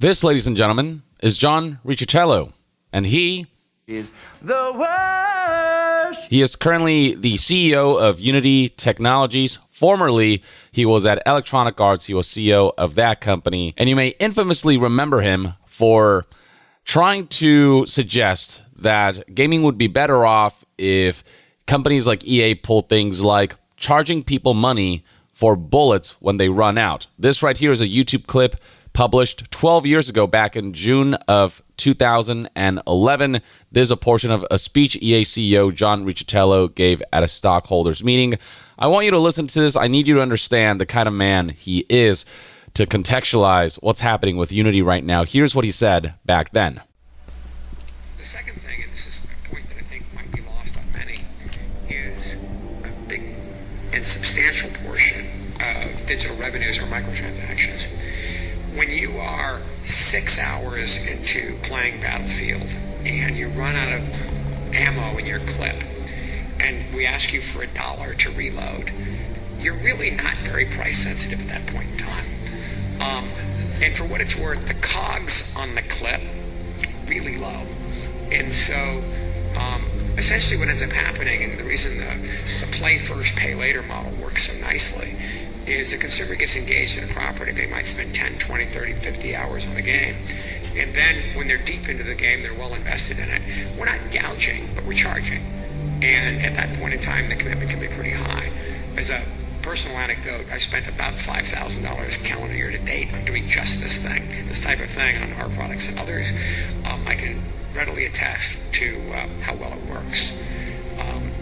This, ladies and gentlemen, is John Riccitiello, and he is the worst. He is currently the CEO of Unity Technologies. Formerly, he was at Electronic Arts. He was CEO of that company, and you may infamously remember him for trying to suggest that gaming would be better off if companies like EA pulled things like charging people money for bullets when they run out. This right here is a YouTube clip published 12 years ago, back in June of 2011. This is a portion of a speech EA CEO John Riccitiello gave at a stockholders meeting. I want you to listen to this. I need you to understand the kind of man he is to contextualize what's happening with Unity right now. Here's what he said back then. The second thing, and this is a point that I think might be lost on many, is a big and substantial portion of digital revenues are microtransactions. When you are 6 hours into playing Battlefield and you run out of ammo in your clip and we ask you for $1 to reload, you're really not very price sensitive at that point in time. And for what it's worth, the cogs on the clip really low. And so essentially what ends up happening, and the reason the play first, pay later model works so nicely, is the consumer gets engaged in a property. They might spend 10, 20, 30, 50 hours on the game. And then when they're deep into the game, they're well invested in it. We're not gouging, but we're charging. And at that point in time, the commitment can be pretty high. As a personal anecdote, I spent about $5,000 calendar year to date on doing just this thing, this type of thing on our products and others. I can readily attest to how well it works.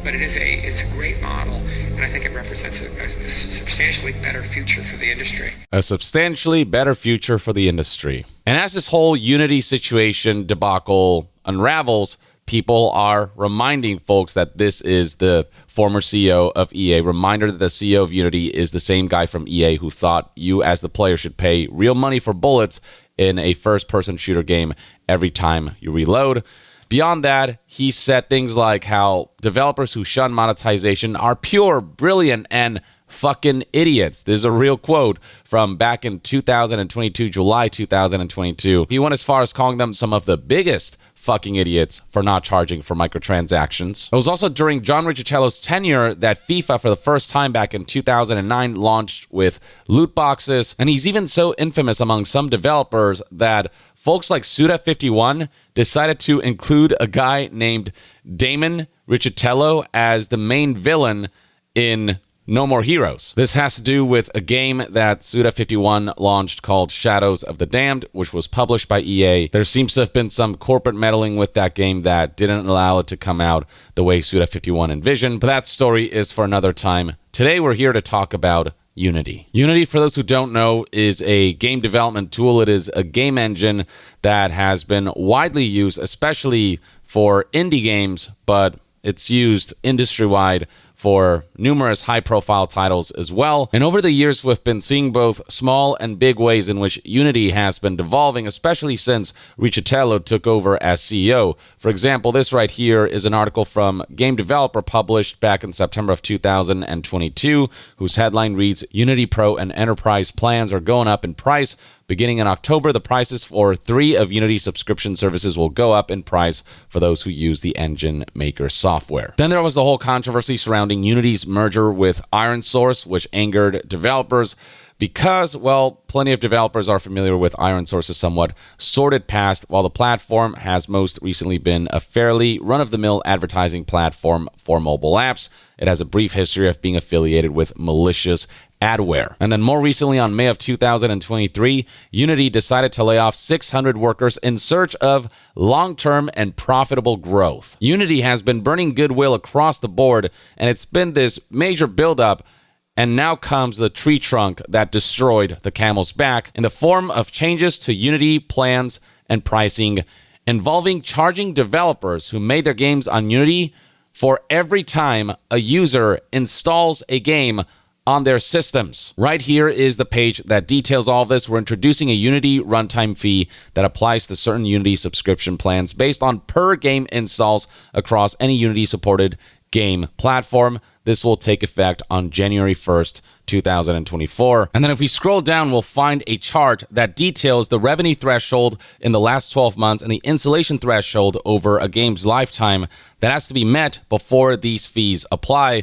But it's a great model, and I think it represents a substantially better future for the industry. A substantially better future for the industry. And as this whole Unity situation debacle unravels, people are reminding folks that this is the former CEO of EA. Reminder that the CEO of Unity is the same guy from EA who thought you as the player should pay real money for bullets in a first-person shooter game every time you reload. Beyond that, he said things like how developers who shun monetization are pure, brilliant, and fucking idiots. This is a real quote from back in 2022, July 2022. He went as far as calling them some of the biggest fucking idiots for not charging for microtransactions. It was also during John Riccitiello's tenure that FIFA, for the first time back in 2009, launched with loot boxes, and he's even so infamous among some developers that folks like Suda51 decided to include a guy named Damon Riccitiello as the main villain in No More Heroes. This has to do with a game that Suda51 launched called Shadows of the Damned, which was published by EA. There seems to have been some corporate meddling with that game that didn't allow it to come out the way Suda51 envisioned, but that story is for another time. Today we're here to talk about Unity. Unity, for those who don't know, is a game development tool. It is a game engine that has been widely used, especially for indie games, but it's used industry-wide for numerous high-profile titles as well. And over the years, we've been seeing both small and big ways in which Unity has been devolving, especially since Riccitiello took over as CEO. For example, this right here is an article from Game Developer published back in September of 2022, whose headline reads, Unity Pro and Enterprise plans are going up in price. Beginning in October, the prices for 3 of Unity's subscription services will go up in price for those who use the engine maker software. Then there was the whole controversy surrounding Unity's merger with ironSource, which angered developers because, well, plenty of developers are familiar with ironSource's somewhat sordid past, while the platform has most recently been a fairly run-of-the-mill advertising platform for mobile apps. It has a brief history of being affiliated with malicious adware. And then more recently, on May of 2023, Unity decided to lay off 600 workers in search of long-term and profitable growth. Unity has been burning goodwill across the board, and it's been this major buildup, and now comes the tree trunk that destroyed the camel's back in the form of changes to Unity plans and pricing, involving charging developers who made their games on Unity for every time a user installs a game on their systems. Right here is the page that details all of this. We're introducing a Unity runtime fee that applies to certain Unity subscription plans based on per game installs across any Unity supported game platform. This will take effect on January 1st, 2024. And then if we scroll down, we'll find a chart that details the revenue threshold in the last 12 months and the installation threshold over a game's lifetime that has to be met before these fees apply,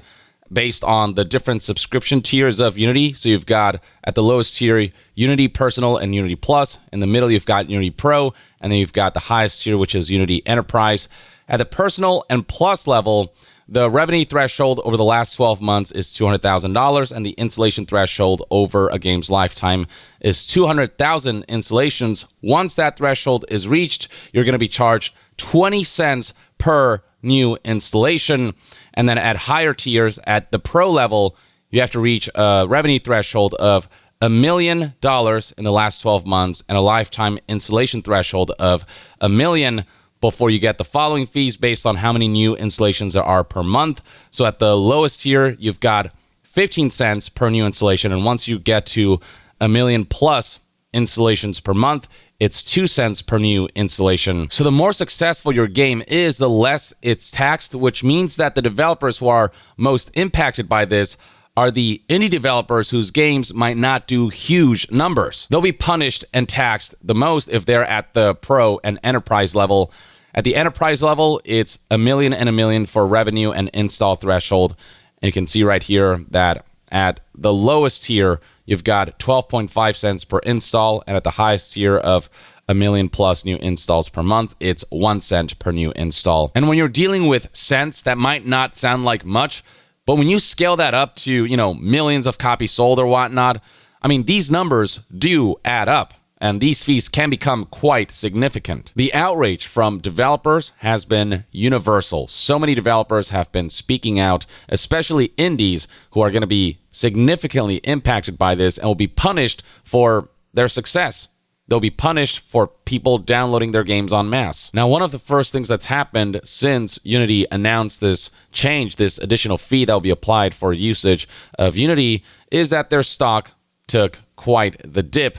based on the different subscription tiers of Unity. So you've got at the lowest tier, Unity Personal and Unity Plus. In the middle, you've got Unity Pro. And then you've got the highest tier, which is Unity Enterprise. At the Personal and Plus level, the revenue threshold over the last 12 months is $200,000, and the installation threshold over a game's lifetime is 200,000 installations. Once that threshold is reached, you're going to be charged 20 cents per new installation. And then at higher tiers, at the Pro level, you have to reach a revenue threshold of $1 million in the last 12 months and a lifetime installation threshold of $1 million before you get the following fees based on how many new installations there are per month. So at the lowest tier, you've got 15 cents per new installation. And once you get to $1 million plus installations per month, it's 2 cents per new installation. So the more successful your game is, the less it's taxed, which means that the developers who are most impacted by this are the indie developers whose games might not do huge numbers. They'll be punished and taxed the most if they're at the Pro and Enterprise level. At the Enterprise level, it's $1 million and $1 million for revenue and install threshold. And you can see right here that at the lowest tier, you've got 12.5 cents per install, and at the highest tier of $1 million plus new installs per month, it's 1 cent per new install. And when you're dealing with cents, that might not sound like much, but when you scale that up to, millions of copies sold or whatnot, I mean, these numbers do add up, and these fees can become quite significant. The outrage from developers has been universal. So many developers have been speaking out, especially indies who are going to be significantly impacted by this and will be punished for their success. They'll be punished for people downloading their games en masse. Now, one of the first things that's happened since Unity announced this change, this additional fee that will be applied for usage of Unity, is that their stock took quite the dip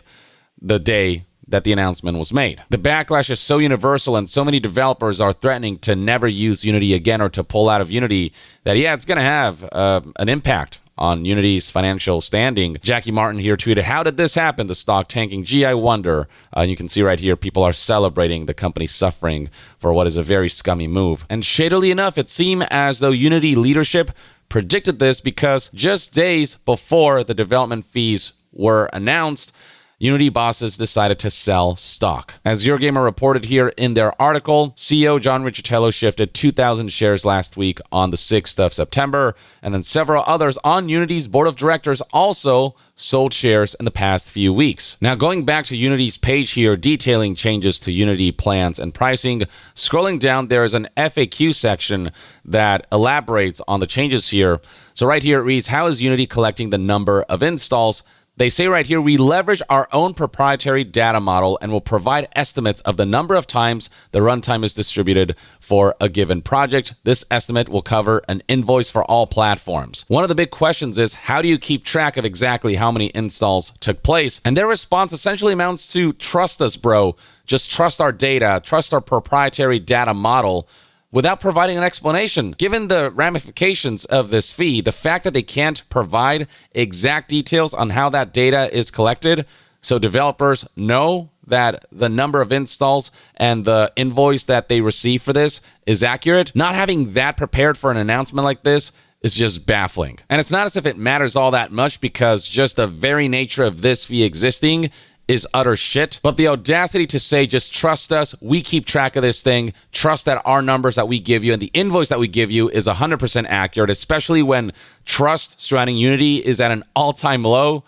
the day that the announcement was made. The backlash is so universal, and so many developers are threatening to never use Unity again or to pull out of Unity that, it's going to have an impact on Unity's financial standing. Jackie Martin here tweeted, "How did this happen? The stock tanking. Gee, I wonder." You can see right here, people are celebrating the company suffering for what is a very scummy move. And shadily enough, it seemed as though Unity leadership predicted this, because just days before the development fees were announced, Unity bosses decided to sell stock. As Eurogamer reported here in their article, CEO John Riccitiello shifted 2,000 shares last week on the 6th of September, and then several others on Unity's board of directors also sold shares in the past few weeks. Now, going back to Unity's page here detailing changes to Unity plans and pricing, scrolling down, there is an FAQ section that elaborates on the changes here. So right here it reads, "How is Unity collecting the number of installs?" They say right here, "We leverage our own proprietary data model and will provide estimates of the number of times the runtime is distributed for a given project. This estimate will cover an invoice for all platforms." One of the big questions is, how do you keep track of exactly how many installs took place? And their response essentially amounts to, trust us, bro. Just trust our data, trust our proprietary data model, without providing an explanation. Given the ramifications of this fee, the fact that they can't provide exact details on how that data is collected, so developers know that the number of installs and the invoice that they receive for this is accurate, not having that prepared for an announcement like this is just baffling. And it's not as if it matters all that much, because just the very nature of this fee existing is utter shit. But the audacity to say, just trust us, we keep track of this thing, trust that our numbers that we give you and the invoice that we give you is 100% accurate, especially when trust surrounding Unity is at an all-time low.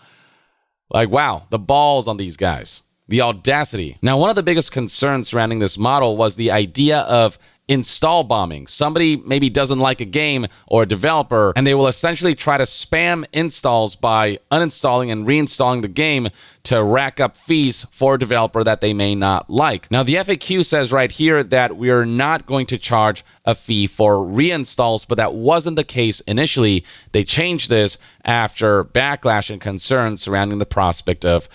Like, wow, the balls on these guys. The audacity. Now, one of the biggest concerns surrounding this model was the idea of install bombing. Somebody maybe doesn't like a game or a developer, and they will essentially try to spam installs by uninstalling and reinstalling the game to rack up fees for a developer that they may not like. Now, the FAQ says right here that we are not going to charge a fee for reinstalls, but that wasn't the case initially. They changed this after backlash and concerns surrounding the prospect of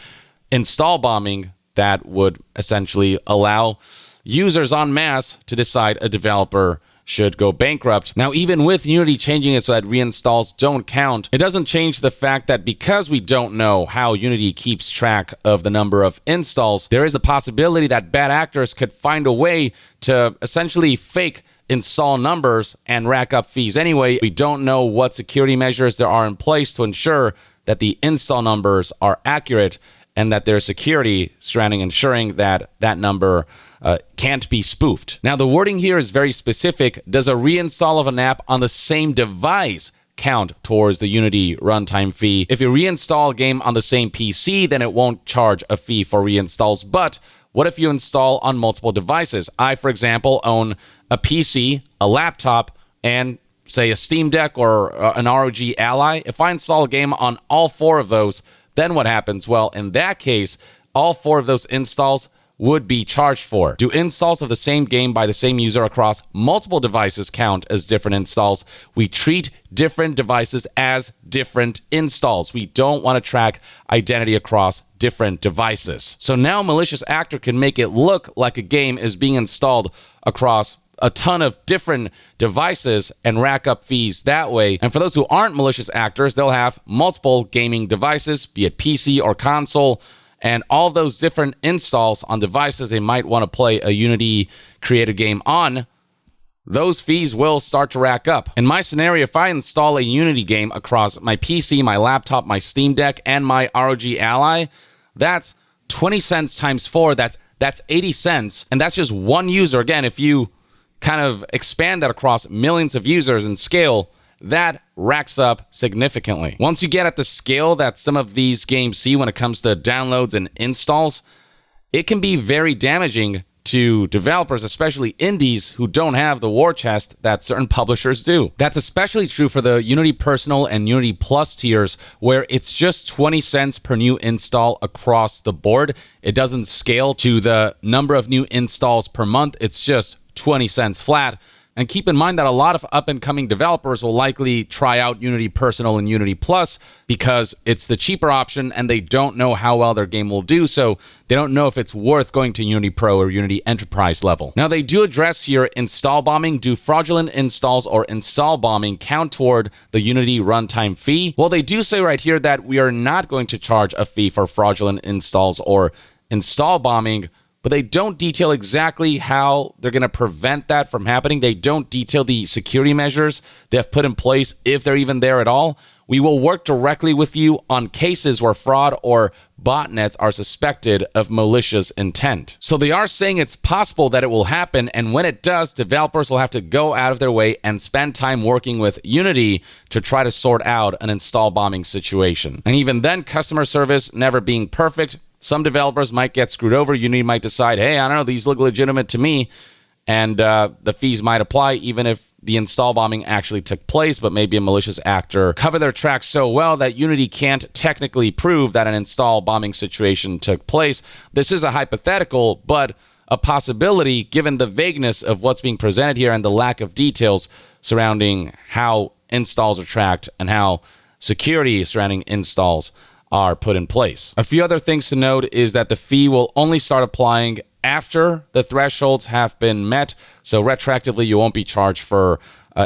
install bombing that would essentially allow users en masse to decide a developer should go bankrupt. Now, even with Unity changing it so that reinstalls don't count, it doesn't change the fact that because we don't know how Unity keeps track of the number of installs, there is a possibility that bad actors could find a way to essentially fake install numbers and rack up fees anyway. We don't know what security measures there are in place to ensure that the install numbers are accurate and that there's security surrounding ensuring that that number can't be spoofed. Now, the wording here is very specific. Does a reinstall of an app on the same device count towards the Unity runtime fee? If you reinstall a game on the same PC, then it won't charge a fee for reinstalls. But what if you install on multiple devices? I, for example, own a PC, a laptop, and say a Steam Deck or an ROG Ally. If I install a game on all four of those, then what happens? Well, in that case, all four of those installs would be charged for. Do installs of the same game by the same user across multiple devices count as different installs? We treat different devices as different installs. We don't want to track identity across different devices. So now a malicious actor can make it look like a game is being installed across a ton of different devices and rack up fees that way. And for those who aren't malicious actors, they'll have multiple gaming devices, be it PC or console, and all those different installs on devices they might want to play a Unity created game on. Those fees will start to rack up. In my scenario, if I install a Unity game across my PC, my laptop, my Steam Deck, and my ROG Ally, that's 20 cents times 4, that's 80 cents, and that's just one user. Again, if you kind of expand that across millions of users and scale, that racks up significantly. Once you get at the scale that some of these games see when it comes to downloads and installs, it can be very damaging to developers, especially indies who don't have the war chest that certain publishers do. That's especially true for the Unity Personal and Unity Plus tiers, where it's just 20 cents per new install across the board. It doesn't scale to the number of new installs per month. It's just 20 cents flat. And keep in mind that a lot of up-and-coming developers will likely try out Unity Personal and Unity Plus because it's the cheaper option and they don't know how well their game will do, so they don't know if it's worth going to Unity Pro or Unity Enterprise level. Now, they do address here install bombing. Do fraudulent installs or install bombing count toward the Unity runtime fee? Well, they do say right here that we are not going to charge a fee for fraudulent installs or install bombing, but they don't detail exactly how they're going to prevent that from happening. They don't detail the security measures they have put in place, if they're even there at all. We will work directly with you on cases where fraud or botnets are suspected of malicious intent. So they are saying it's possible that it will happen, and when it does, developers will have to go out of their way and spend time working with Unity to try to sort out an install bombing situation. And even then, customer service never being perfect, some developers might get screwed over. Unity might decide, hey, I don't know, these look legitimate to me, and the fees might apply even if the install bombing actually took place, but maybe a malicious actor covered their tracks so well that Unity can't technically prove that an install bombing situation took place. This is a hypothetical, but a possibility given the vagueness of what's being presented here and the lack of details surrounding how installs are tracked and how security surrounding installs are put in place. A few other things to note is that the fee will only start applying after the thresholds have been met. So retroactively, you won't be charged for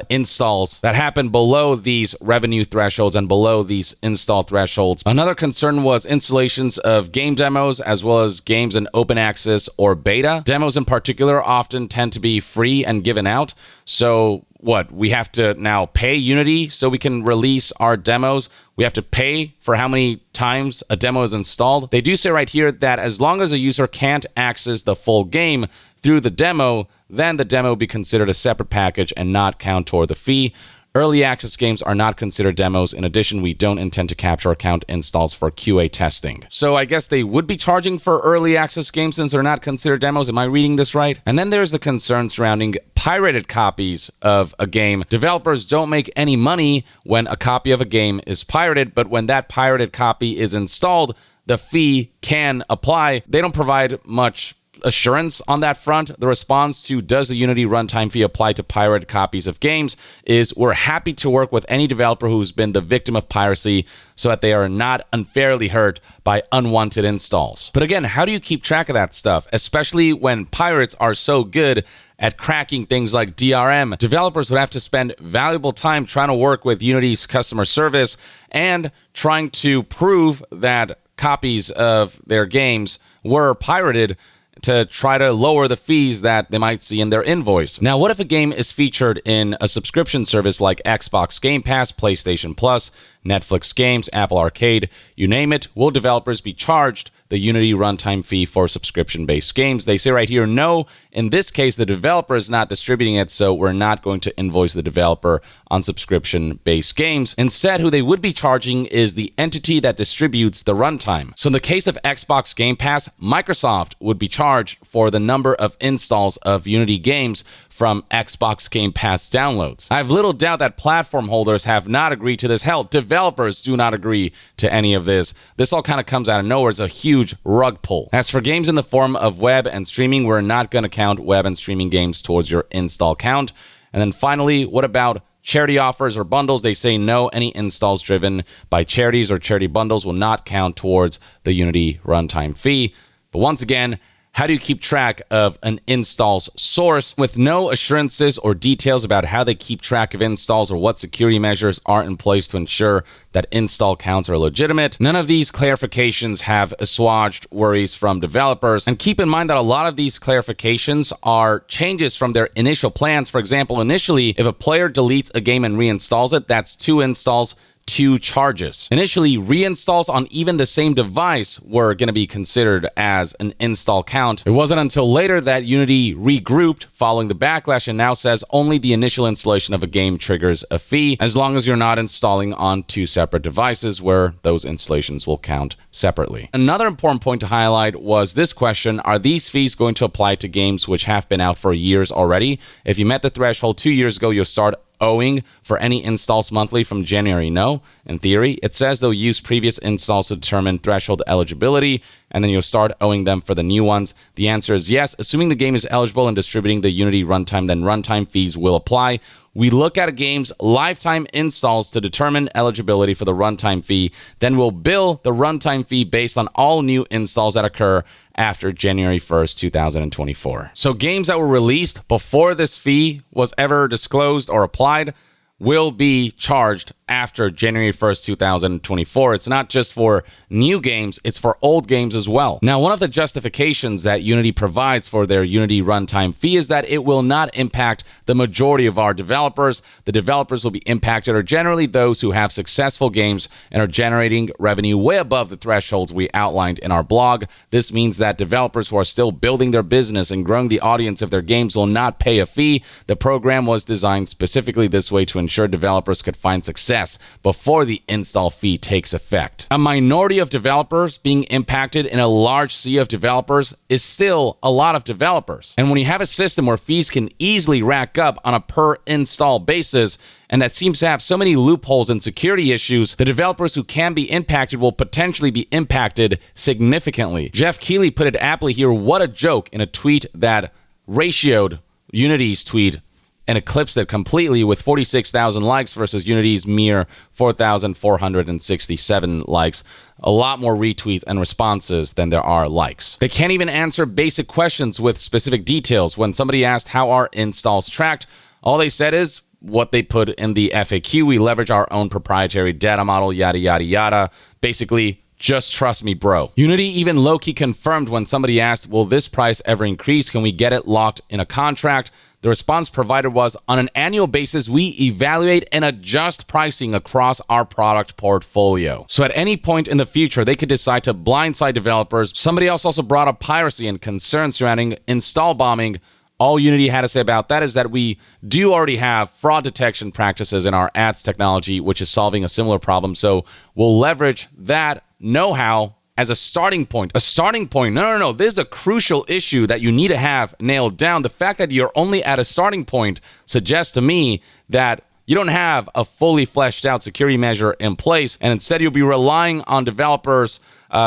installs that happen below these revenue thresholds and below these install thresholds. Another concern was installations of game demos as well as games in open access or beta. Demos in particular often tend to be free and given out. So what, we have to now pay Unity so we can release our demos? We have to pay for how many times a demo is installed? They do say right here that as long as a user can't access the full game through the demo, then the demo will be considered a separate package and not count toward the fee. Early access games are not considered demos. In addition, we don't intend to capture account installs for QA testing. So I guess they would be charging for early access games since they're not considered demos. Am I reading this right? And then there's the concern surrounding pirated copies of a game. Developers don't make any money when a copy of a game is pirated, but when that pirated copy is installed, the fee can apply. They don't provide much assurance on that front. The response to does the Unity runtime fee apply to pirated copies of games is we're happy to work with any developer who's been the victim of piracy so that they are not unfairly hurt by unwanted installs. But again, how do you keep track of that stuff, especially when pirates are so good at cracking things like DRM, developers would have to spend valuable time trying to work with Unity's customer service and trying to prove that copies of their games were pirated to try to lower the fees that they might see in their invoice. Now, what if a game is featured in a subscription service like Xbox Game Pass, PlayStation Plus, Netflix Games, Apple Arcade, you name it? Will developers be charged the Unity runtime fee for subscription-based games? They say right here, no. In this case, the developer is not distributing it, so we're not going to invoice the developer on subscription-based games. Instead, who they would be charging is the entity that distributes the runtime. So in the case of Xbox Game Pass, Microsoft would be charged for the number of installs of Unity games from Xbox Game Pass downloads. I have little doubt that platform holders have not agreed to this. Hell, developers do not agree to any of this. This all kind of comes out of nowhere. It's a huge rug pull. As for games in the form of web and streaming, we're not going to count web and streaming games towards your install count. And then finally, what about charity offers or bundles? They say no, any installs driven by charities or charity bundles will not count towards the Unity runtime fee. But once again, how do you keep track of an installs source with no assurances or details about how they keep track of installs or what security measures are in place to ensure that install counts are legitimate? None of these clarifications have assuaged worries from developers. And keep in mind that a lot of these clarifications are changes from their initial plans. For example, initially, if a player deletes a game and reinstalls it, that's 2 installs, 2 charges. Initially, reinstalls on even the same device were going to be considered as an install count. It wasn't until later that Unity regrouped following the backlash and now says only the initial installation of a game triggers a fee, as long as you're not installing on 2 separate devices where those installations will count separately. Another important point to highlight was this question: are these fees going to apply to games which have been out for years already? If you met the threshold 2 years ago, you'll start owing for any installs monthly from January? No. In theory, it says they'll use previous installs to determine threshold eligibility, and then you'll start owing them for the new ones. The answer is yes. Assuming the game is eligible and distributing the Unity runtime, then runtime fees will apply. We look at a game's lifetime installs to determine eligibility for the runtime fee. Then we'll bill the runtime fee based on all new installs that occur after January 1st, 2024. So games that were released before this fee was ever disclosed or applied will be charged after January 1st, 2024. It's not just for new games, it's for old games as well. Now, one of the justifications that Unity provides for their Unity runtime fee is that it will not impact the majority of our developers. The developers will be impacted are generally those who have successful games and are generating revenue way above the thresholds we outlined in our blog. This means that developers who are still building their business and growing the audience of their games will not pay a fee. The program was designed specifically this way to ensure developers could find success before the install fee takes effect. A minority of developers being impacted in a large sea of developers is still a lot of developers. And when you have a system where fees can easily rack up on a per install basis, and that seems to have so many loopholes and security issues, the developers who can be impacted will potentially be impacted significantly. Jeff Keighley put it aptly here: what a joke, in a tweet that ratioed Unity's tweet and eclipsed it completely with 46,000 likes versus Unity's mere 4,467 likes. A lot more retweets and responses than there are likes. They can't even answer basic questions with specific details. When somebody asked how are installs tracked, all they said is what they put in the FAQ. We leverage our own proprietary data model, yada, yada, yada. Basically, just trust me, bro. Unity even low-key confirmed when somebody asked, will this price ever increase? Can we get it locked in a contract? The response provided was, on an annual basis, we evaluate and adjust pricing across our product portfolio. So at any point in the future, they could decide to blindside developers. Somebody else also brought up piracy and concerns surrounding install bombing. All Unity had to say about that is that we do already have fraud detection practices in our ads technology, which is solving a similar problem. So we'll leverage that know-how as a starting point. A starting point. No. This is a crucial issue that you need to have nailed down. The fact that you're only at a starting point suggests to me that you don't have a fully fleshed out security measure in place, and instead you'll be relying on developers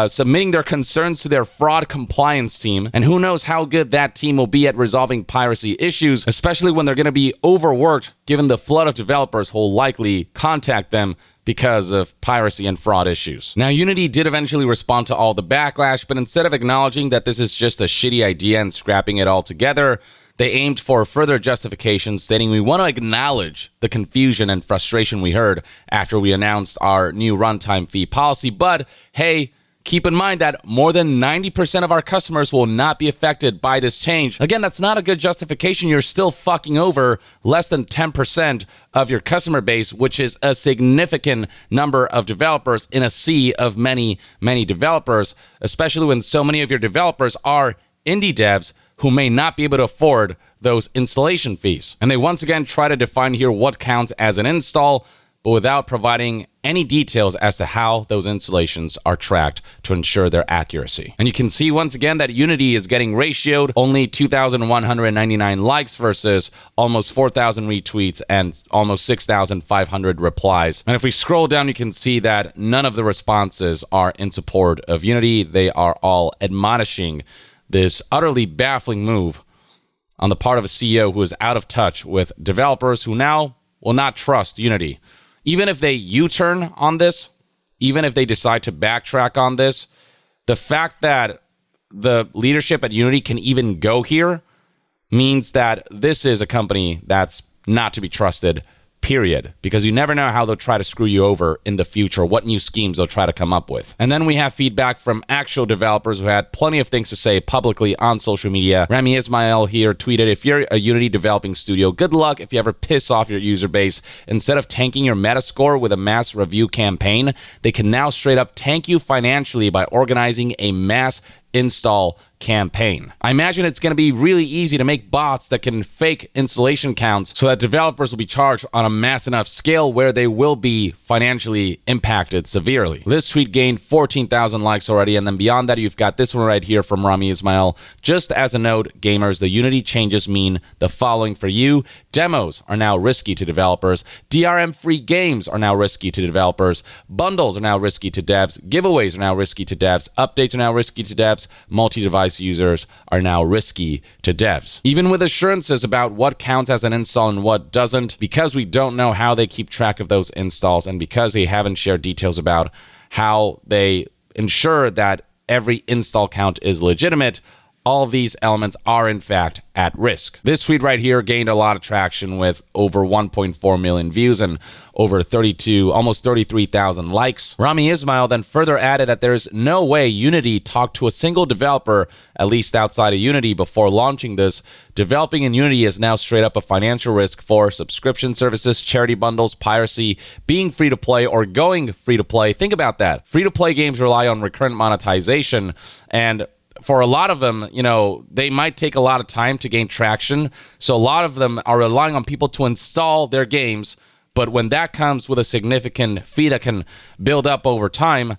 submitting their concerns to their fraud compliance team. And who knows how good that team will be at resolving piracy issues, especially when they're going to be overworked, given the flood of developers who will likely contact them because of piracy and fraud issues. Now, Unity did eventually respond to all the backlash, but instead of acknowledging that this is just a shitty idea and scrapping it all together, They aimed for further justification, stating, "We want to acknowledge the confusion and frustration we heard after we announced our new runtime fee policy, but hey, keep in mind that more than 90% of our customers will not be affected by this change." Again, that's not a good justification. You're still fucking over less than 10% of your customer base, which is a significant number of developers in a sea of many, many developers, especially when so many of your developers are indie devs who may not be able to afford those installation fees. And they once again try to define here what counts as an install, but without providing any details as to how those installations are tracked to ensure their accuracy. And you can see once again that Unity is getting ratioed, only 2,199 likes versus almost 4,000 retweets and almost 6,500 replies. And if we scroll down, you can see that none of the responses are in support of Unity. They are all admonishing this utterly baffling move on the part of a CEO who is out of touch with developers who now will not trust Unity. Even if they U-turn on this, even if they decide to backtrack on this, the fact that the leadership at Unity can even go here means that this is a company that's not to be trusted, period. Because you never know how they'll try to screw you over in the future, what new schemes they'll try to come up with. And then we have feedback from actual developers who had plenty of things to say publicly on social media. Rami Ismail here tweeted, "If you're a Unity developing studio, good luck if you ever piss off your user base. Instead of tanking your Metascore with a mass review campaign, they can now straight up tank you financially by organizing a mass install campaign." I imagine it's going to be really easy to make bots that can fake installation counts so that developers will be charged on a mass enough scale where they will be financially impacted severely. This tweet gained 14,000 likes already, and then beyond that, you've got this one right here from Rami Ismail. "Just as a note, gamers, the Unity changes mean the following for you. Demos are now risky to developers. DRM-free games are now risky to developers. Bundles are now risky to devs. Giveaways are now risky to devs. Updates are now risky to devs. Multi-device users are now risky to devs." Even with assurances about what counts as an install and what doesn't, because we don't know how they keep track of those installs and because they haven't shared details about how they ensure that every install count is legitimate, all of these elements are in fact at risk. This tweet right here gained a lot of traction with over 1.4 million views and over almost 33,000 likes. Rami Ismail then further added that there's no way Unity talked to a single developer, at least outside of Unity, before launching this. Developing in Unity is now straight up a financial risk for subscription services, charity bundles, piracy, being free to play, or going free to play. Think about that. Free to play games rely on recurrent monetization, and for a lot of them, they might take a lot of time to gain traction. So a lot of them are relying on people to install their games. But when that comes with a significant fee that can build up over time,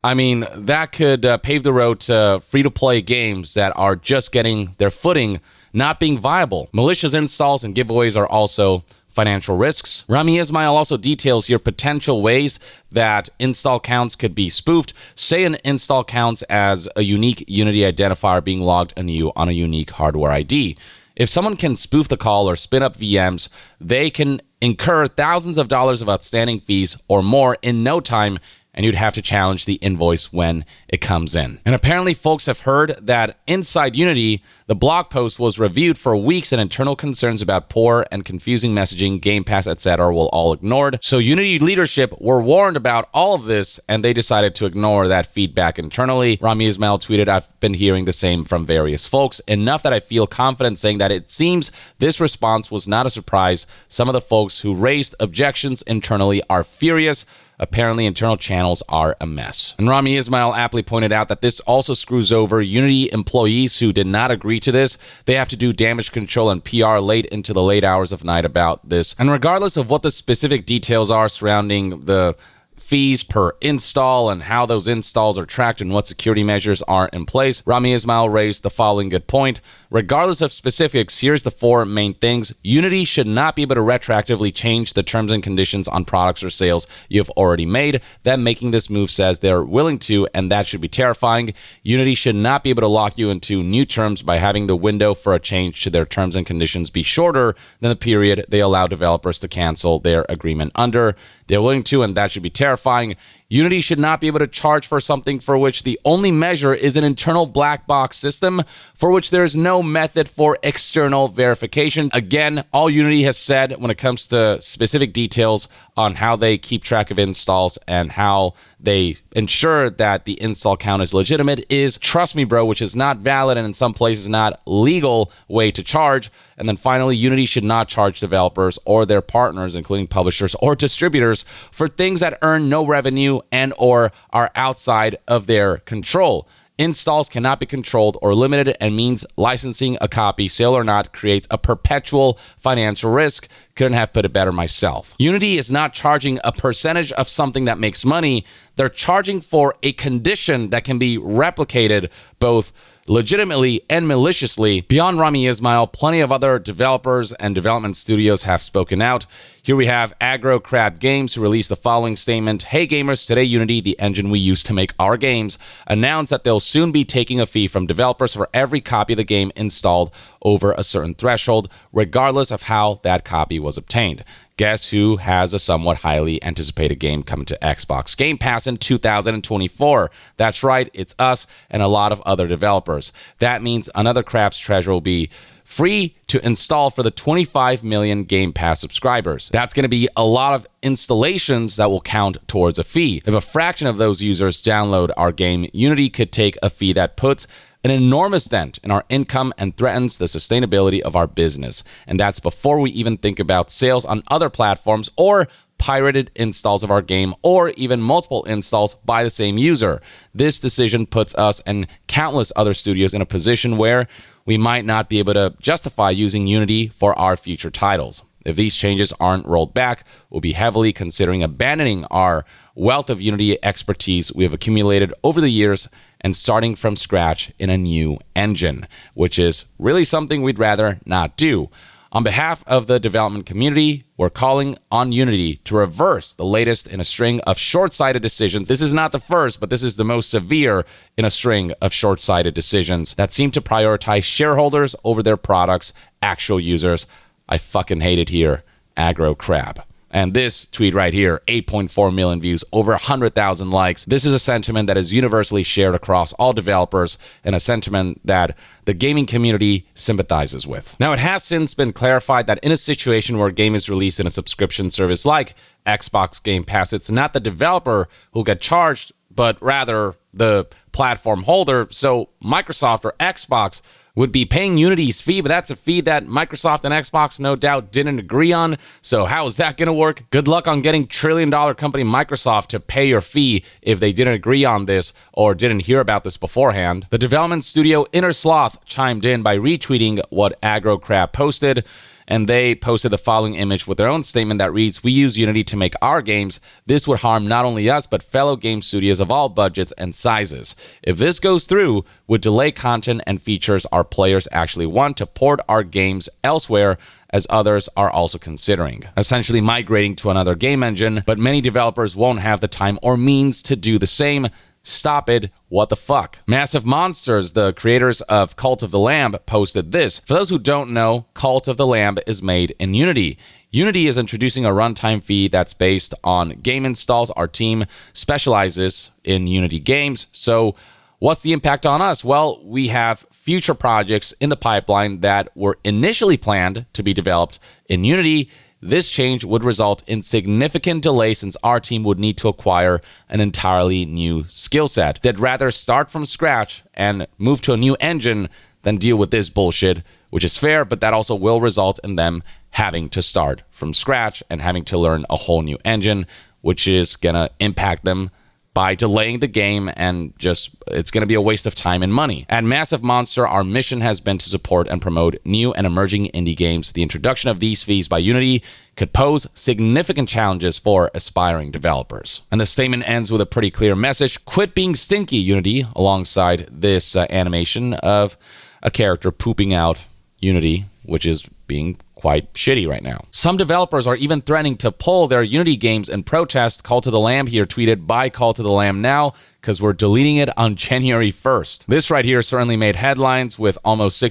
I mean, that could pave the road to free-to-play games that are just getting their footing, not being viable. Malicious installs and giveaways are also financial risks. Rami Ismail also details here potential ways that install counts could be spoofed. Say an install counts as a unique Unity identifier being logged anew on a unique hardware ID. If someone can spoof the call or spin up VMs, they can incur thousands of dollars of outstanding fees or more in no time, and you'd have to challenge the invoice when it comes in. And apparently folks have heard that inside Unity, the blog post was reviewed for weeks and internal concerns about poor and confusing messaging, Game Pass, etc. were all ignored. So Unity leadership were warned about all of this, and they decided to ignore that feedback internally. Rami Ismail tweeted, "I've been hearing the same from various folks. Enough that I feel confident saying that it seems this response was not a surprise. Some of the folks who raised objections internally are furious. Apparently, internal channels are a mess." And Rami Ismail aptly pointed out that this also screws over Unity employees who did not agree to this. They have to do damage control and PR late into the late hours of night about this. And regardless of what the specific details are surrounding the fees per install and how those installs are tracked and what security measures are in place, Rami Ismail raised the following good point. Regardless of specifics, here's the four main things. Unity should not be able to retroactively change the terms and conditions on products or sales you've already made. Them making this move says they're willing to, and that should be terrifying. Unity should not be able to lock you into new terms by having the window for a change to their terms and conditions be shorter than the period they allow developers to cancel their agreement under. They're willing to, and that should be terrifying. Unity should not be able to charge for something for which the only measure is an internal black box system for which there is no method for external verification. Again, all Unity has said when it comes to specific details on how they keep track of installs and how they ensure that the install count is legitimate is trust me, bro, which is not valid and in some places not legal way to charge. And then finally, Unity should not charge developers or their partners, including publishers or distributors, for things that earn no revenue and or are outside of their control. Installs cannot be controlled or limited and means licensing a copy, sale or not, creates a perpetual financial risk. Couldn't have put it better myself. Unity is not charging a percentage of something that makes money. They're charging for a condition that can be replicated both legitimately and maliciously. Beyond Rami Ismail, plenty of other developers and development studios have spoken out. Here we have Aggro Crab Games, who released the following statement. Hey gamers, today Unity, the engine we use to make our games, announced that they'll soon be taking a fee from developers for every copy of the game installed over a certain threshold, regardless of how that copy was obtained. Guess who has a somewhat highly anticipated game coming to Xbox Game Pass in 2024? That's right, it's us and a lot of other developers. That means another Crab's Treasure will be free to install for the 25 million Game Pass subscribers. That's going to be a lot of installations that will count towards a fee. If a fraction of those users download our game, Unity could take a fee that puts an enormous dent in our income and threatens the sustainability of our business. And that's before we even think about sales on other platforms or pirated installs of our game or even multiple installs by the same user. This decision puts us and countless other studios in a position where we might not be able to justify using Unity for our future titles. If these changes aren't rolled back, we'll be heavily considering abandoning our wealth of Unity expertise we have accumulated over the years and starting from scratch in a new engine, which is really something we'd rather not do. On behalf of the development community, we're calling on Unity to reverse the latest in a string of short-sighted decisions. This is not the first, but this is the most severe in a string of short-sighted decisions that seem to prioritize shareholders over their products' actual users. I fucking hate it here. Aggro Crab. And this tweet right here, 8.4 million views, over 100,000 likes. This is a sentiment that is universally shared across all developers and a sentiment that the gaming community sympathizes with. Now, it has since been clarified that in a situation where a game is released in a subscription service like Xbox Game Pass, it's not the developer who'll get charged, but rather the platform holder. So Microsoft or Xbox would be paying Unity's fee, but that's a fee that Microsoft and Xbox no doubt didn't agree on. So how is that going to work? Good luck on getting trillion-dollar company Microsoft to pay your fee if they didn't agree on this or didn't hear about this beforehand. The development studio Inner Sloth chimed in by retweeting what Aggro Crab posted, and they posted the following image with their own statement that reads, "We use Unity to make our games. This would harm not only us, but fellow game studios of all budgets and sizes. If this goes through, would delay content and features our players actually want to port our games elsewhere, as others are also considering, essentially migrating to another game engine, but many developers won't have the time or means to do the same. Stop it. What the fuck?" Massive Monsters, the creators of Cult of the Lamb, posted this. For those who don't know, Cult of the Lamb is made in Unity. Unity is introducing a runtime fee that's based on game installs. Our team specializes in Unity games. So what's the impact on us? Well, we have future projects in the pipeline that were initially planned to be developed in Unity. This change would result in significant delay since our team would need to acquire an entirely new skill set. They'd rather start from scratch and move to a new engine than deal with this bullshit, which is fair, but that also will result in them having to start from scratch and having to learn a whole new engine, which is going to impact them by delaying the game, and just it's going to be a waste of time and money. At Massive Monster, our mission has been to support and promote new and emerging indie games. The introduction of these fees by Unity could pose significant challenges for aspiring developers. And the statement ends with a pretty clear message. Quit being stinky, Unity, alongside this animation of a character pooping out Unity, which is being quite shitty right now. Some developers are even threatening to pull their Unity games in protest. Cult of the Lamb here tweeted, "Buy Cult of the Lamb now, because we're deleting it on January 1st. This right here certainly made headlines with almost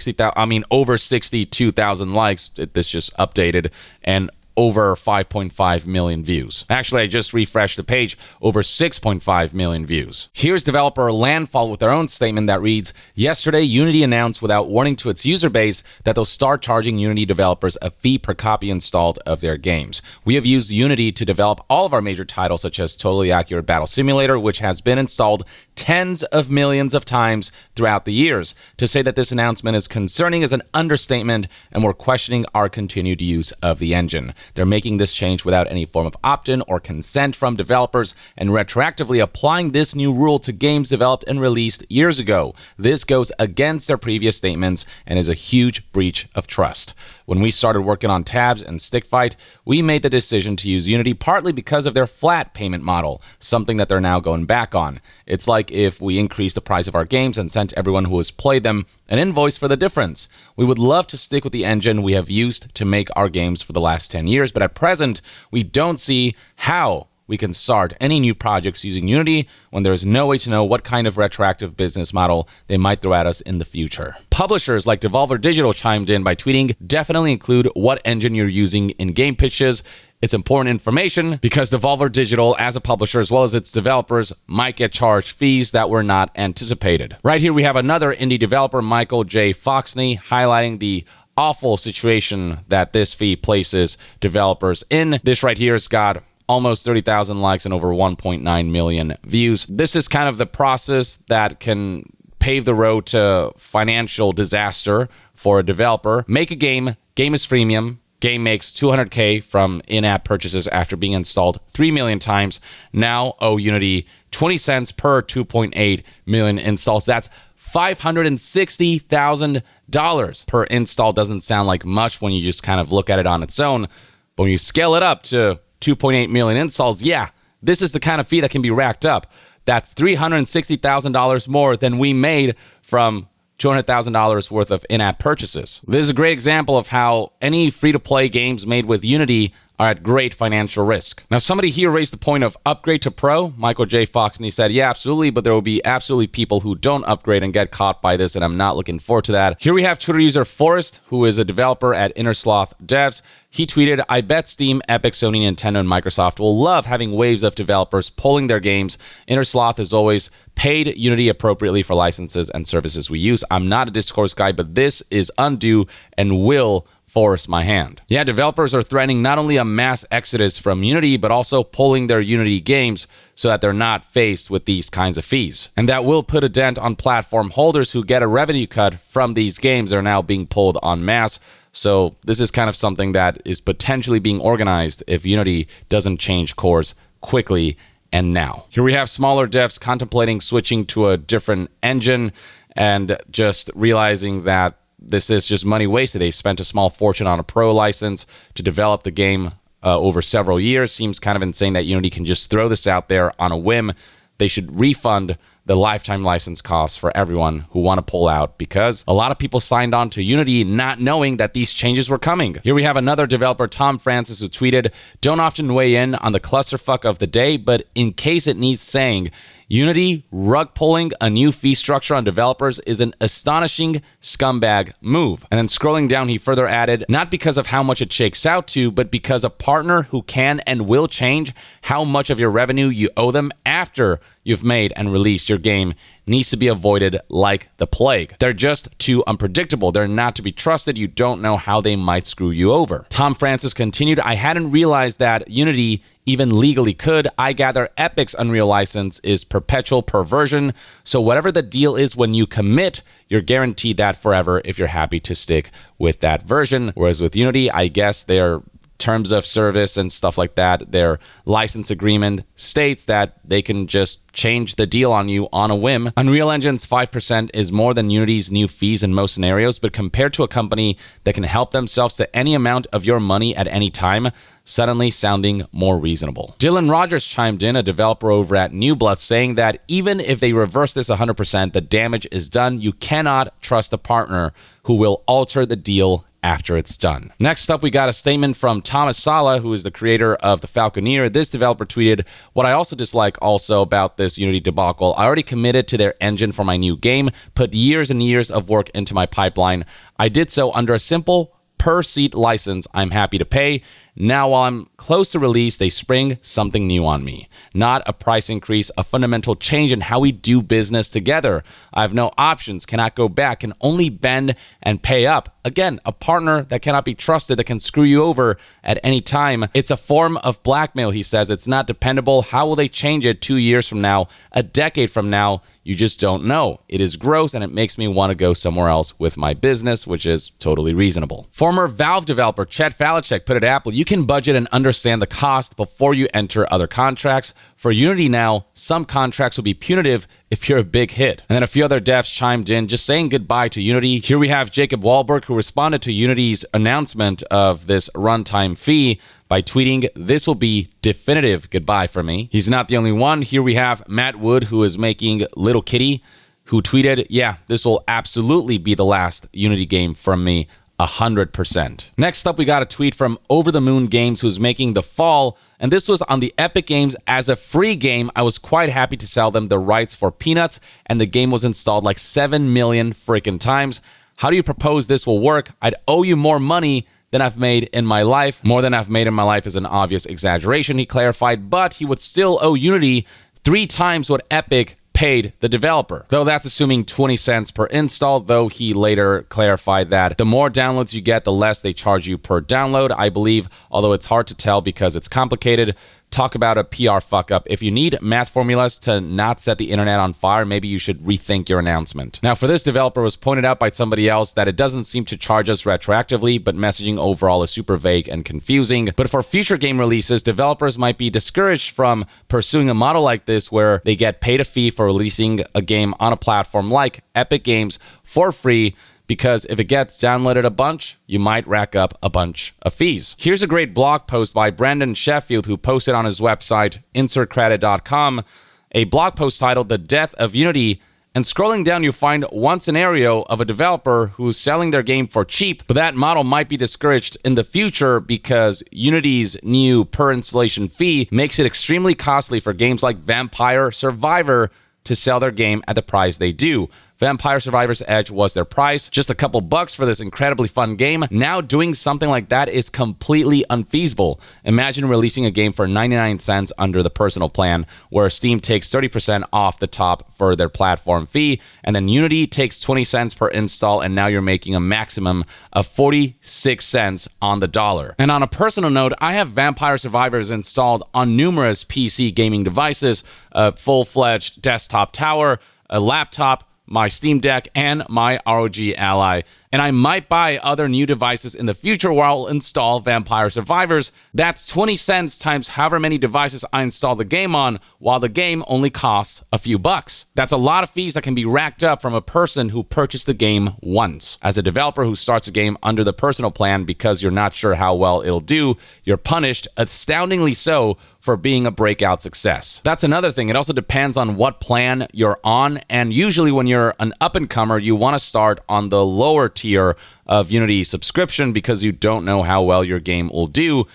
over 62,000 likes. This just updated, and over 5.5 million views. Actually, I just refreshed the page, over 6.5 million views. Here's developer Landfall with their own statement that reads, yesterday, Unity announced without warning to its user base that they'll start charging Unity developers a fee per copy installed of their games. We have used Unity to develop all of our major titles, such as Totally Accurate Battle Simulator, which has been installed tens of millions of times throughout the years. To say that this announcement is concerning is an understatement, and we're questioning our continued use of the engine. They're making this change without any form of opt-in or consent from developers and retroactively applying this new rule to games developed and released years ago. This goes against their previous statements and is a huge breach of trust. When we started working on Tabs and Stickfight, we made the decision to use Unity partly because of their flat payment model, something that they're now going back on. It's like if we increased the price of our games and sent everyone who has played them an invoice for the difference. We would love to stick with the engine we have used to make our games for the last 10 years, but at present, we don't see how we can start any new projects using Unity when there is no way to know what kind of retroactive business model they might throw at us in the future. Publishers like Devolver Digital chimed in by tweeting, definitely include what engine you're using in game pitches. It's important information because Devolver Digital, as a publisher, as well as its developers, might get charged fees that were not anticipated. Right here, we have another indie developer, Michael J. Foxney, highlighting the awful situation that this fee places developers in. This right here has got almost 30,000 likes and over 1.9 million views. This is kind of the process that can pave the road to financial disaster for a developer. Make a game, game is freemium, game makes $200K from in-app purchases after being installed 3 million times. Now owe Unity 20 cents per 2.8 million installs. That's $560,000 per install. Doesn't sound like much when you just kind of look at it on its own, but when you scale it up to 2.8 million installs, yeah, this is the kind of fee that can be racked up. That's $360,000 more than we made from $200,000 worth of in-app purchases. This is a great example of how any free-to-play games made with Unity are at great financial risk. Now, somebody here raised the point of upgrade to pro. Michael J. Foxney said, yeah, absolutely, but there will be absolutely people who don't upgrade and get caught by this, and I'm not looking forward to that. Here we have Twitter user Forrest, who is a developer at Innersloth Devs. He tweeted, I bet Steam, Epic, Sony, Nintendo, and Microsoft will love having waves of developers pulling their games. Innersloth has always paid Unity appropriately for licenses and services we use. I'm not a discourse guy, but this is undue and will force my hand. Yeah, developers are threatening not only a mass exodus from Unity, but also pulling their Unity games so that they're not faced with these kinds of fees. And that will put a dent on platform holders who get a revenue cut from these games that are now being pulled en masse. So this is kind of something that is potentially being organized if Unity doesn't change course quickly and now. Here we have smaller devs contemplating switching to a different engine and just realizing that this is just money wasted. They spent a small fortune on a pro license to develop the game over several years. Seems kind of insane that Unity can just throw this out there on a whim. They should refund the lifetime license costs for everyone who want to pull out, because a lot of people signed on to Unity not knowing that these changes were coming. Here we have another developer, Tom Francis, who tweeted, don't often weigh in on the clusterfuck of the day, but in case it needs saying, Unity rug pulling a new fee structure on developers is an astonishing scumbag move. And then scrolling down, he further added, not because of how much it shakes out to, but because a partner who can and will change how much of your revenue you owe them after you've made and released your game needs to be avoided like the plague. They're just too unpredictable. They're not to be trusted. You don't know how they might screw you over. Tom Francis continued, I hadn't realized that Unity even legally could. I gather Epic's Unreal license is perpetual perversion. So whatever the deal is when you commit, you're guaranteed that forever if you're happy to stick with that version. Whereas with Unity, I guess they're terms of service and stuff like that, their license agreement states that they can just change the deal on you on a whim. Unreal Engine's 5% is more than Unity's new fees in most scenarios, but compared to a company that can help themselves to any amount of your money at any time, suddenly sounding more reasonable. Dylan Rogers chimed in, a developer over at New Blood, saying that even if they reverse this 100%, the damage is done. You cannot trust a partner who will alter the deal after it's done. Next up, we got a statement from Thomas Sala, who is the creator of The Falconeer. This developer tweeted, what I also dislike also about this Unity debacle, I already committed to their engine for my new game, put years and years of work into my pipeline. I did so under a simple per-seat license I'm happy to pay. Now, while I'm close to release, they spring something new on me. Not a price increase, a fundamental change in how we do business together. I have no options, cannot go back, can only bend and pay up. Again, a partner that cannot be trusted, that can screw you over at any time. It's a form of blackmail, he says. It's not dependable. How will they change it 2 years from now, a decade from now? You just don't know. It is gross, and it makes me want to go somewhere else with my business, which is totally reasonable. Former Valve developer Chet Falachek put it at Apple, you can budget and understand the cost before you enter other contracts. For Unity now, some contracts will be punitive if you're a big hit. And then a few other devs chimed in, just saying goodbye to Unity. Here we have Jacob Wahlberg, who responded to Unity's announcement of this runtime fee by tweeting, "This will be definitive goodbye for me." He's not the only one. Here we have Matt Wood, who is making Little Kitty, who tweeted, "Yeah, this will absolutely be the last Unity game from me, 100%. Next up, we got a tweet from Over the Moon Games, who's making The Fall, and this was on the Epic Games as a free game. I was quite happy to sell them the rights for peanuts, and the game was installed like 7 million freaking times. How do you propose this will work? I'd owe you more money than I've made in my life. More than I've made in my life is an obvious exaggeration, he clarified, but he would still owe Unity 3 times what Epic paid the developer. Though that's assuming 20 cents per install, though he later clarified that the more downloads you get, the less they charge you per download, I believe, although it's hard to tell because it's complicated. Talk about a PR fuck up. If you need math formulas to not set the internet on fire, maybe you should rethink your announcement. Now, for this developer, it was pointed out by somebody else that it doesn't seem to charge us retroactively, but messaging overall is super vague and confusing. But for future game releases, developers might be discouraged from pursuing a model like this where they get paid a fee for releasing a game on a platform like Epic Games for free, because if it gets downloaded a bunch, you might rack up a bunch of fees. Here's a great blog post by Brandon Sheffield, who posted on his website, insertcredit.com, a blog post titled The Death of Unity. And scrolling down, you find one scenario of a developer who's selling their game for cheap, but that model might be discouraged in the future because Unity's new per installation fee makes it extremely costly for games like Vampire Survivor to sell their game at the price they do. Vampire Survivor's Edge was their price, just a couple bucks for this incredibly fun game. Now doing something like that is completely unfeasible. Imagine releasing a game for 99 cents under the personal plan, where Steam takes 30% off the top for their platform fee, and then Unity takes 20 cents per install, and now you're making a maximum of 46 cents on the dollar. And on a personal note, I have Vampire Survivors installed on numerous PC gaming devices, a full-fledged desktop tower, a laptop, my Steam Deck, and my ROG Ally. And I might buy other new devices in the future where I'll install Vampire Survivors. That's 20 cents times however many devices I install the game on, while the game only costs a few bucks. That's a lot of fees that can be racked up from a person who purchased the game once. As a developer who starts a game under the personal plan because you're not sure how well it'll do, you're punished, astoundingly so, for being a breakout success. That's another thing. It also depends on what plan you're on, and usually when you're an up-and-comer, you want to start on the lower tier of Unity subscription because you don't know how well your game will do.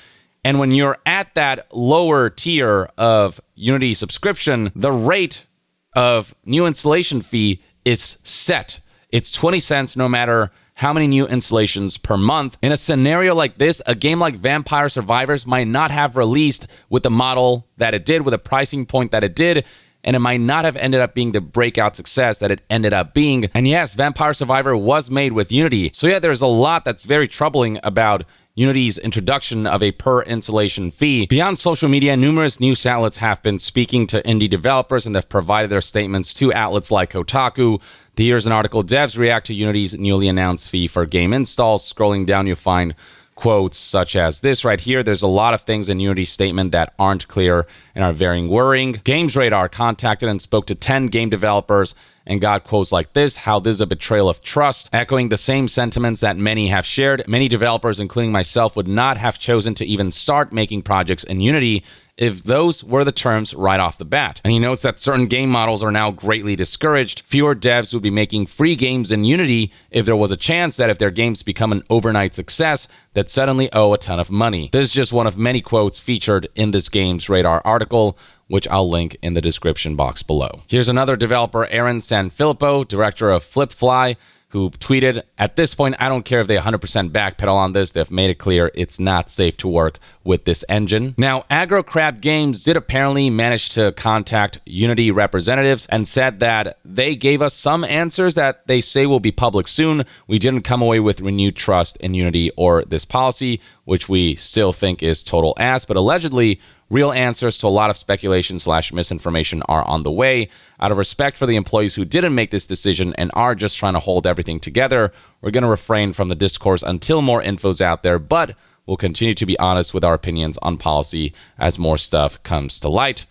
And when you're at that lower tier of Unity subscription, the rate of new installation fee is set. It's 20 cents no matter how many new installations per month. In a scenario like this, a game like Vampire Survivors might not have released with the model that it did, with a pricing point that it did, and it might not have ended up being the breakout success that it ended up being. And yes, Vampire Survivor was made with Unity. So yeah, there's a lot that's very troubling about Unity's introduction of a per installation fee. Beyond social media, numerous news outlets have been speaking to indie developers and have provided their statements to outlets like Kotaku. Here's an article, devs react to Unity's newly announced fee for game installs. Scrolling down, you'll find quotes such as this right here. There's a lot of things in Unity's statement that aren't clear and are very worrying. Games Radar contacted and spoke to 10 game developers and got quotes like this: how this is a betrayal of trust, echoing the same sentiments that many have shared. Many developers, including myself, would not have chosen to even start making projects in Unity if those were the terms right off the bat. And he notes that certain game models are now greatly discouraged. Fewer devs would be making free games in Unity if there was a chance that if their games become an overnight success, that suddenly owe a ton of money. This is just one of many quotes featured in this Games Radar article, which I'll link in the description box below. Here's another developer, Aaron Sanfilippo, director of Flipfly, who tweeted, "At this point, I don't care if they 100% backpedal on this. They've made it clear it's not safe to work with this engine." Now, Aggro Crab Games did apparently manage to contact Unity representatives and said that they gave us some answers that they say will be public soon. We didn't come away with renewed trust in Unity or this policy, which we still think is total ass, but allegedly, real answers to a lot of speculation/misinformation are on the way. Out of respect for the employees who didn't make this decision and are just trying to hold everything together, we're going to refrain from the discourse until more info's out there, but we'll continue to be honest with our opinions on policy as more stuff comes to light.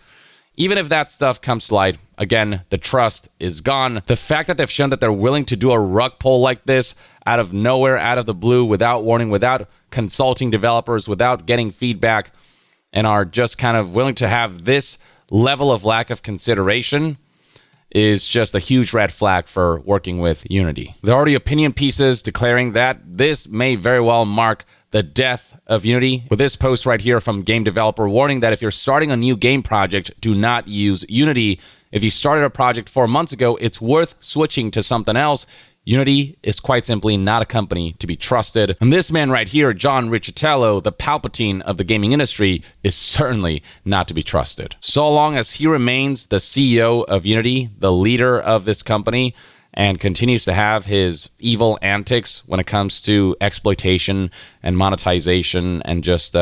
Even if that stuff comes to light, again, the trust is gone. The fact that they've shown that they're willing to do a rug pull like this out of nowhere, out of the blue, without warning, without consulting developers, without getting feedback, and are just kind of willing to have this level of lack of consideration is just a huge red flag for working with Unity. There are already opinion pieces declaring that this may very well mark the death of Unity. With this post right here from Game Developer warning that if you're starting a new game project, do not use Unity. If you started a project 4 months ago, it's worth switching to something else. Unity is quite simply not a company to be trusted. And this man right here, John Riccitello, the Palpatine of the gaming industry, is certainly not to be trusted. So long as he remains the CEO of Unity, the leader of this company, and continues to have his evil antics when it comes to exploitation and monetization and just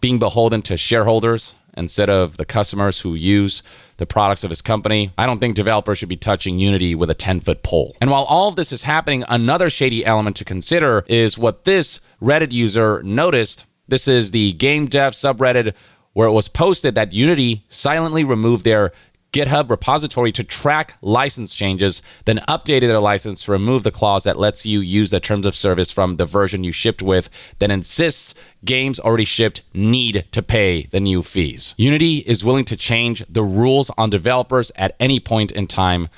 being beholden to shareholders instead of the customers who use the products of his company, I don't think developers should be touching Unity with a 10-foot pole. And while all of this is happening, another shady element to consider is what this Reddit user noticed. This is the Game Dev subreddit where it was posted that Unity silently removed their GitHub repository to track license changes, then updated their license to remove the clause that lets you use the terms of service from the version you shipped with, then insists games already shipped need to pay the new fees. Unity is willing to change the rules on developers at any point in time,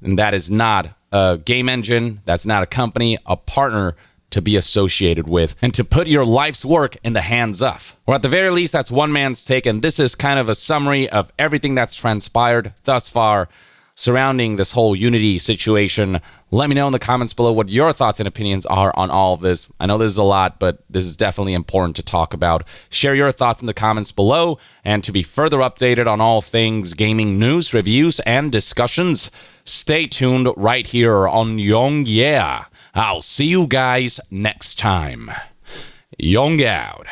and that is not a game engine, that's not a company, a partner to be associated with and to put your life's work in the hands of. Or at the very least, that's one man's take, and this is kind of a summary of everything that's transpired thus far surrounding this whole Unity situation. Let me know in the comments below what your thoughts and opinions are on all of this. I know this is a lot, but this is definitely important to talk about. Share your thoughts in the comments below, and to be further updated on all things gaming news, reviews, and discussions, stay tuned right here on Young Yeah. I'll see you guys next time. Young out.